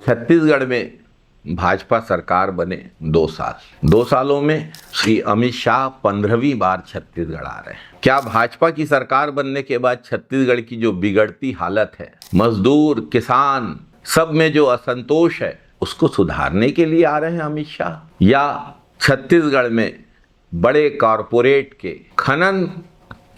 छत्तीसगढ़ में भाजपा सरकार बने 2 साल। 2 सालों में श्री अमित शाह 15वीं बार छत्तीसगढ़ आ रहे हैं। क्या भाजपा की सरकार बनने के बाद छत्तीसगढ़ की जो बिगड़ती हालत है, मजदूर, किसान, सब में जो असंतोष है, उसको सुधारने के लिए आ रहे हैं अमित शाह, या छत्तीसगढ़ में बड़े कॉरपोरेट के खनन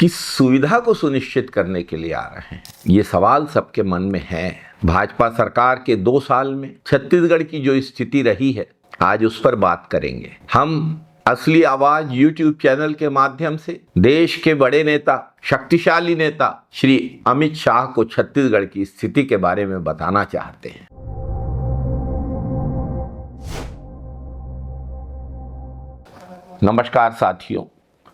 की सुविधा को सुनिश्चित करने के लिए आ रहे हैं? ये सवाल सबके मन में है। भाजपा सरकार के 2 साल में छत्तीसगढ़ की जो स्थिति रही है, आज उस पर बात करेंगे। हम असली आवाज YouTube चैनल के माध्यम से देश के बड़े नेता, शक्तिशाली नेता श्री अमित शाह को छत्तीसगढ़ की स्थिति के बारे में बताना चाहते हैं। नमस्कार साथियों,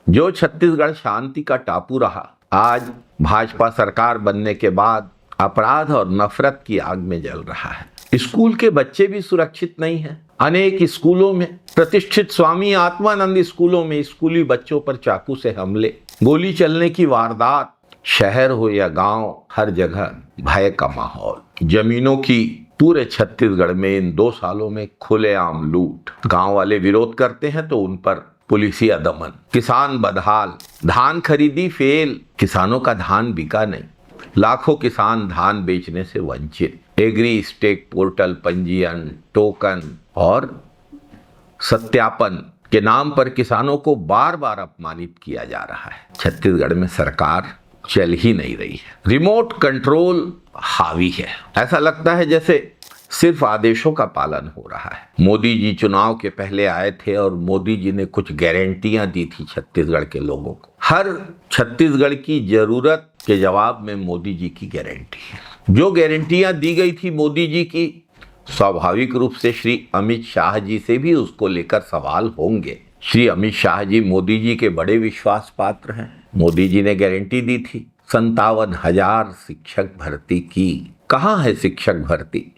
जो छत्तीसगढ़ शांति का टापू रहा, आज भाजपा सरकार बनने के बाद अपराध और नफरत की आग में जल रहा है। स्कूल के बच्चे भी सुरक्षित नहीं हैं। अनेक स्कूलों में, प्रतिष्ठित स्वामी आत्मानंद स्कूलों में स्कूली बच्चों पर चाकू से हमले, गोली चलने की वारदात, शहर हो या गांव, हर जगह भय का माहौल। जमीनों की पूरे छत्तीसगढ़ में इन 2 सालों में खुलेआम लूट। गांव वाले विरोध करते हैं तो उन पर पुलिसिया दमन। किसान बदहाल, धान खरीदी फेल, किसानों का धान बिका नहीं, लाखों किसान धान बेचने से वंचित। एग्री स्टेक पोर्टल पंजीयन, टोकन और सत्यापन के नाम पर किसानों को बार बार अपमानित किया जा रहा है। छत्तीसगढ़ में सरकार चल ही नहीं रही है। रिमोट कंट्रोल हावी है। ऐसा लगता है जैसे सिर्फ आदेशों का पालन हो रहा है। मोदी जी चुनाव के पहले आए थे और मोदी जी ने कुछ गारंटियां दी थी छत्तीसगढ़ के लोगों को। हर छत्तीसगढ़ की जरूरत के जवाब में मोदी जी की गारंटी है। जो गारंटियां दी गई थी मोदी जी की, स्वाभाविक रूप से श्री अमित शाह जी से भी उसको लेकर सवाल होंगे। श्री अमित शाह जी मोदी जी के बड़े विश्वास पात्र हैं। मोदी जी ने गारंटी दी थी 57,000 शिक्षक भर्ती की। कहाँ है शिक्षक भर्ती?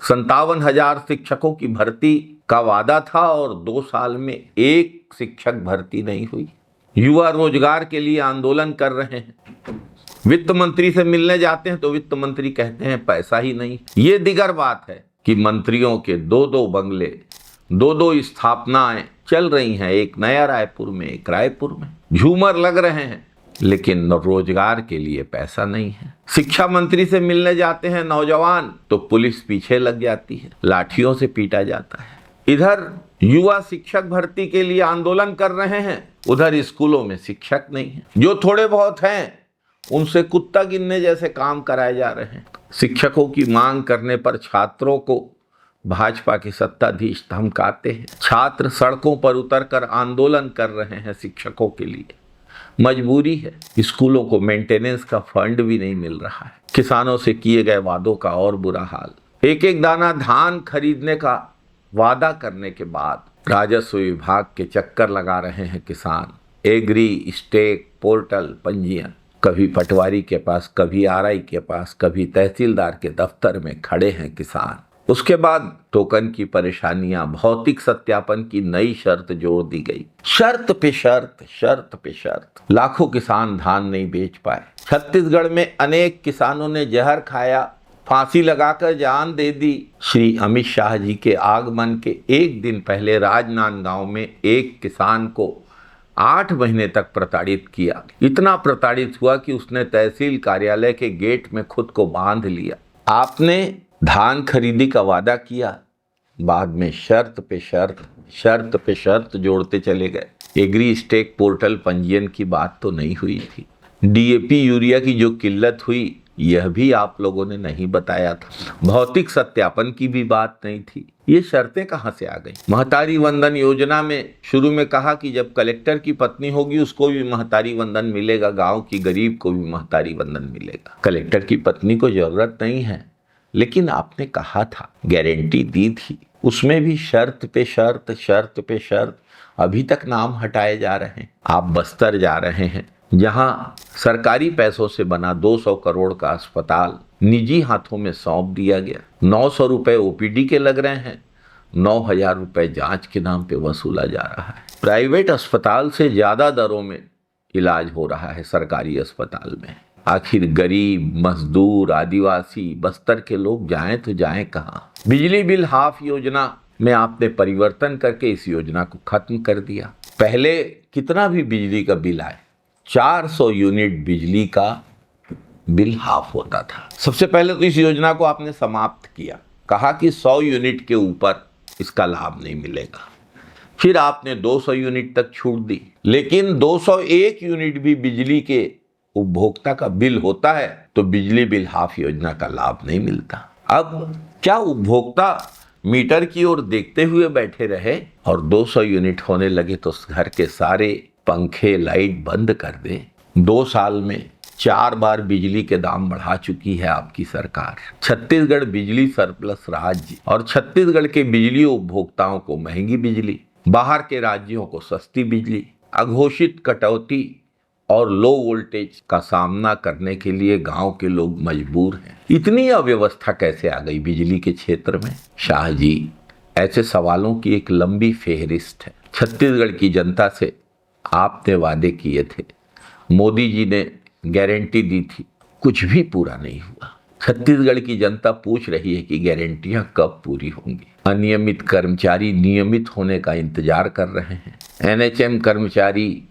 57,000 शिक्षकों की भर्ती का वादा था और 2 साल में एक शिक्षक भर्ती नहीं हुई। युवा रोजगार के लिए आंदोलन कर रहे हैं। वित्त मंत्री से मिलने जाते हैं तो वित्त मंत्री कहते हैं पैसा ही नहीं। ये दिगर बात है कि मंत्रियों के 2-2 बंगले, 2-2 स्थापनाएं चल रही हैं, एक नया रायपुर में, एक रायपुर में। झूमर लग रहे हैं, लेकिन रोजगार के लिए पैसा नहीं है। शिक्षा मंत्री से मिलने जाते हैं नौजवान तो पुलिस पीछे लग जाती है, लाठियों से पीटा जाता है। इधर युवा शिक्षक भर्ती के लिए आंदोलन कर रहे हैं, उधर स्कूलों में शिक्षक नहीं है। जो थोड़े बहुत हैं उनसे कुत्ता गिनने जैसे काम कराए जा रहे हैं। शिक्षकों की मांग करने पर छात्रों को भाजपा के सत्ताधीश धमकाते हैं। छात्र सड़कों पर उतरकर आंदोलन कर रहे हैं शिक्षकों के लिए। मजबूरी है, स्कूलों को मेंटेनेंस का फंड भी नहीं मिल रहा है। किसानों से किए गए वादों का और बुरा हाल। एक एक दाना धान खरीदने का वादा करने के बाद राजस्व विभाग के चक्कर लगा रहे हैं किसान। एग्री स्टेक पोर्टल पंजीयन, कभी पटवारी के पास, कभी आरआई के पास, कभी तहसीलदार के दफ्तर में खड़े हैं किसान। उसके बाद टोकन की परेशानियां, भौतिक सत्यापन की नई शर्त जोड़ दी गई। शर्त पे शर्त, शर्त पे शर्त। लाखों किसान धान नहीं बेच पाए। छत्तीसगढ़ में अनेक किसानों ने जहर खाया, फांसी लगाकर जान दे दी। श्री अमित शाह जी के आगमन के 1 दिन पहले राजनांदगांव में एक किसान को 8 महीने तक प्रताड़ित किया। इतना प्रताड़ित हुआ कि उसने तहसील कार्यालय के गेट में खुद को बांध लिया। आपने धान खरीदी का वादा किया, बाद में शर्त पे शर्त, शर्त पे शर्त जोड़ते चले गए। एग्री स्टेक पोर्टल पंजीयन की बात तो नहीं हुई थी। डीएपी यूरिया की जो किल्लत हुई, यह भी आप लोगों ने नहीं बताया था। भौतिक सत्यापन की भी बात नहीं थी। ये शर्तें कहाँ से आ गई? महतारी वंदन योजना में शुरू में कहा कि जब कलेक्टर की पत्नी होगी उसको भी महतारी वंदन मिलेगा, गांव की गरीब को भी महतारी वंदन मिलेगा। कलेक्टर की पत्नी को जरूरत नहीं है, लेकिन आपने कहा था, गारंटी दी थी, उसमें भी शर्त पे शर्त, शर्त पे शर्त। अभी तक नाम हटाए जा रहे हैं। आप बस्तर जा रहे हैं, जहां सरकारी पैसों से बना 200 करोड़ का अस्पताल निजी हाथों में सौंप दिया गया। 900 रुपए ओपीडी के लग रहे हैं, 9,000 रुपए जांच के नाम पे वसूला जा रहा है। प्राइवेट अस्पताल से ज्यादा दरों में इलाज हो रहा है सरकारी अस्पताल में। आखिर गरीब, मजदूर, आदिवासी, बस्तर के लोग जाएं तो जाएं कहाँ? बिजली बिल हाफ योजना में आपने परिवर्तन करके इस योजना को खत्म कर दिया। पहले कितना भी बिजली का बिल आए, 400 यूनिट बिजली का बिल हाफ होता था। सबसे पहले तो इस योजना को आपने समाप्त किया, कहा कि 100 यूनिट के ऊपर इसका लाभ नहीं मिलेगा। फिर आपने 200 यूनिट तक छूट दी, लेकिन 201 यूनिट भी बिजली के उपभोक्ता का बिल होता है तो बिजली बिल हाफ योजना का लाभ नहीं मिलता। अब क्या उपभोक्ता मीटर की ओर देखते हुए बैठे रहे और 200 यूनिट होने लगे तो घर के सारे पंखे, लाइट बंद कर दे? 2 साल में 4 बार बिजली के दाम बढ़ा चुकी है आपकी सरकार। छत्तीसगढ़ बिजली सरप्लस राज्य और छत्तीसगढ़ के बिजली उपभोक्ताओं को महंगी बिजली, बाहर के राज्यों को सस्ती बिजली, अघोषित कटौती और लो वोल्टेज का सामना करने के लिए गांव के लोग मजबूर हैं। इतनी अव्यवस्था कैसे आ गई बिजली के क्षेत्र में? शाह जी, ऐसे सवालों की एक लंबी फेहरिस्त है। छत्तीसगढ़ की जनता से आपने वादे किए थे, मोदी जी ने गारंटी दी थी, कुछ भी पूरा नहीं हुआ। छत्तीसगढ़ की जनता पूछ रही है कि गारंटियां कब पूरी होंगी। अनियमित कर्मचारी नियमित होने का इंतजार कर रहे हैं। एनएचएम कर्मचारी,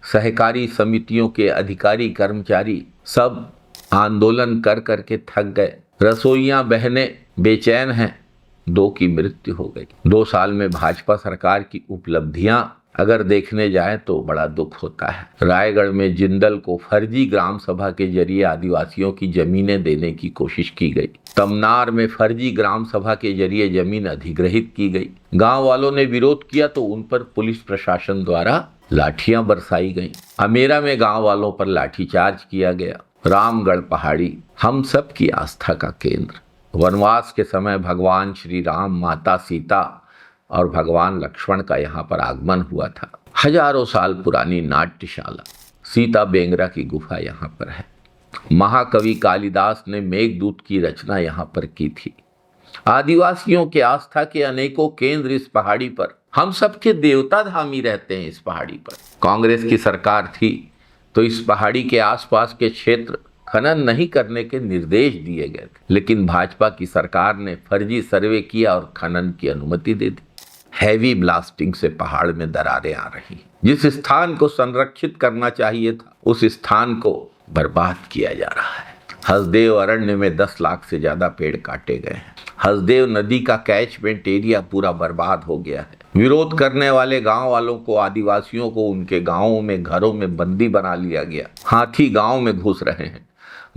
सहकारी समितियों के अधिकारी कर्मचारी सब आंदोलन कर करके थक गए। रसोइयां बहनें बेचैन हैं, 2 की मृत्यु हो गई। 2 साल में भाजपा सरकार की उपलब्धियां अगर देखने जाए तो बड़ा दुख होता है। रायगढ़ में जिंदल को फर्जी ग्राम सभा के जरिए आदिवासियों की जमीनें देने की कोशिश की गई। तमनार में फर्जी ग्राम सभा के जरिए जमीन अधिग्रहित की गई। गांव वालों ने विरोध किया तो उन पर पुलिस प्रशासन द्वारा लाठियां बरसाई गईं। अमेरा में गांव वालों पर लाठीचार्ज किया गया। रामगढ़ पहाड़ी हम सब की आस्था का केंद्र। वनवास के समय भगवान श्री राम, माता सीता और भगवान लक्ष्मण का यहाँ पर आगमन हुआ था। हजारों साल पुरानी नाट्यशाला सीता बेंगरा की गुफा यहाँ पर है। महाकवि कालिदास ने मेघदूत की रचना यहाँ पर की थी। आदिवासियों के आस्था के अनेकों केंद्र इस पहाड़ी पर, हम सबके देवता धामी रहते हैं इस पहाड़ी पर। कांग्रेस की सरकार थी तो इस पहाड़ी के आसपास के क्षेत्र खनन नहीं करने के निर्देश दिए गए थे, लेकिन भाजपा की सरकार ने फर्जी सर्वे किया और खनन की अनुमति दे दी। हैवी ब्लास्टिंग से पहाड़ में दरारें आ रही। जिस स्थान को संरक्षित करना चाहिए था उस स्थान को बर्बाद किया जा रहा है। हसदेव अरण्य में 10 लाख से ज्यादा पेड़ काटे गए हैं। हसदेव नदी का कैचमेंट एरिया पूरा बर्बाद हो गया है। विरोध करने वाले गांव वालों को, आदिवासियों को उनके गांवों में, घरों में बंदी बना लिया गया। हाथी गांव में घुस रहे हैं,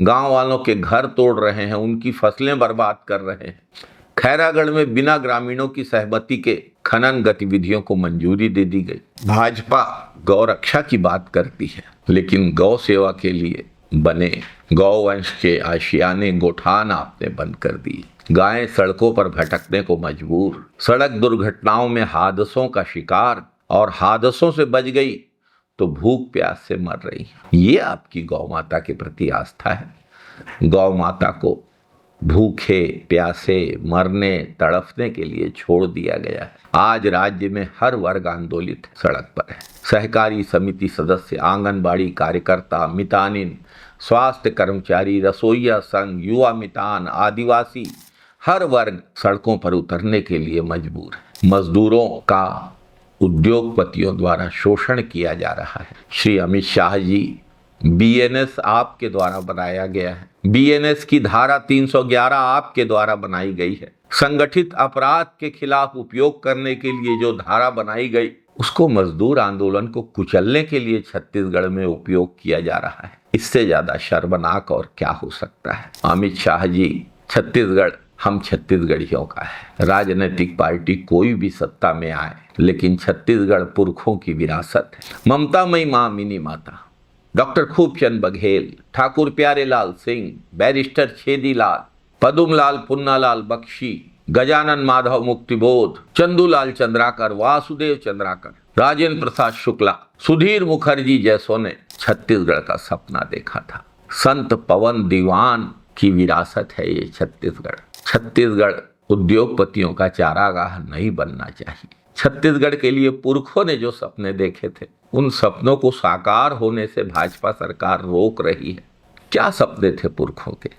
गांव वालों के घर तोड़ रहे हैं, उनकी फसलें बर्बाद कर रहे हैं। खैरागढ़ में बिना ग्रामीणों की सहमति के खनन गतिविधियों को मंजूरी दे दी गई। भाजपा गौ रक्षा की बात करती है, लेकिन गौ सेवा के लिए बने गौवंश के आशियाने, गोठान आपने बंद कर दिए। गायें सड़कों पर भटकने को मजबूर, सड़क दुर्घटनाओं में हादसों का शिकार, और हादसों से बच गई तो भूख प्यास से मर रही। ये आपकी गौ माता के प्रति आस्था है। गौ माता को भूखे प्यासे मरने तड़फने के लिए छोड़ दिया गया है। आज राज्य में हर वर्ग आंदोलित सड़क पर है। सहकारी समिति सदस्य, आंगनबाड़ी कार्यकर्ता, मितानिन, स्वास्थ्य कर्मचारी, रसोइया संघ, युवा मितान, आदिवासी, हर वर्ग सड़कों पर उतरने के लिए मजबूर है। मजदूरों का उद्योगपतियों द्वारा शोषण किया जा रहा है। श्री अमित शाह जी, बीएनएस आपके द्वारा बनाया गया है। बीएनएस की धारा 311 आपके द्वारा बनाई गई है। संगठित अपराध के खिलाफ उपयोग करने के लिए जो धारा बनाई गई, उसको मजदूर आंदोलन को कुचलने के लिए छत्तीसगढ़ में उपयोग किया जा रहा है। इससे ज्यादा शर्मनाक और क्या हो सकता है? अमित शाह जी, छत्तीसगढ़ हम छत्तीसगढ़ियों का है। राजनीतिक पार्टी कोई भी सत्ता में आए, लेकिन छत्तीसगढ़ पुरखों की विरासत है। ममता मई मां मिनी माता, डॉक्टर खूबचंद बघेल, ठाकुर प्यारेलाल सिंह, बैरिस्टर छेदीलाल, पदुमलाल पुन्नालाल बख्शी, गजानन माधव मुक्तिबोध, चंदूलाल चंद्राकर, वासुदेव चंद्राकर, राजेंद्र प्रसाद शुक्ला, सुधीर मुखर्जी जैसों ने छत्तीसगढ़ का सपना देखा था। संत पवन दीवान की विरासत है ये छत्तीसगढ़। छत्तीसगढ़ उद्योगपतियों का चारागाह नहीं बनना चाहिए। छत्तीसगढ़ के लिए पुरखों ने जो सपने देखे थे, उन सपनों को साकार होने से भाजपा सरकार रोक रही है। क्या सपने थे पुरखों के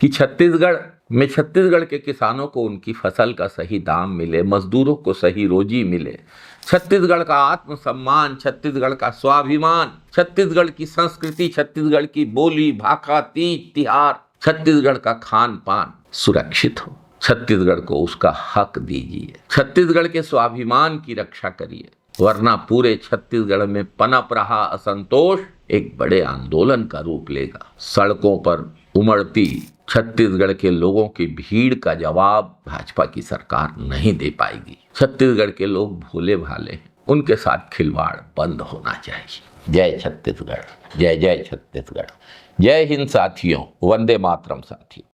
कि छत्तीसगढ़ के किसानों को उनकी फसल का सही दाम मिले, मजदूरों को सही रोजी मिले, छत्तीसगढ़ का आत्मसम्मान, छत्तीसगढ़ का स्वाभिमान, छत्तीसगढ़ की संस्कृति, छत्तीसगढ़ की बोली भाषा, तीज तिहार, छत्तीसगढ़ का खान पान सुरक्षित हो। छत्तीसगढ़ को उसका हक दीजिए, छत्तीसगढ़ के स्वाभिमान की रक्षा करिए, वरना पूरे छत्तीसगढ़ में पनप रहा असंतोष एक बड़े आंदोलन का रूप लेगा। सड़कों पर उमड़ती छत्तीसगढ़ के लोगों की भीड़ का जवाब भाजपा की सरकार नहीं दे पाएगी। छत्तीसगढ़ के लोग भोले भाले हैं, उनके साथ खिलवाड़ बंद होना चाहिए। जय छत्तीसगढ़, जय जय छत्तीसगढ़, जय हिंद साथियों, वंदे मातरम साथियों।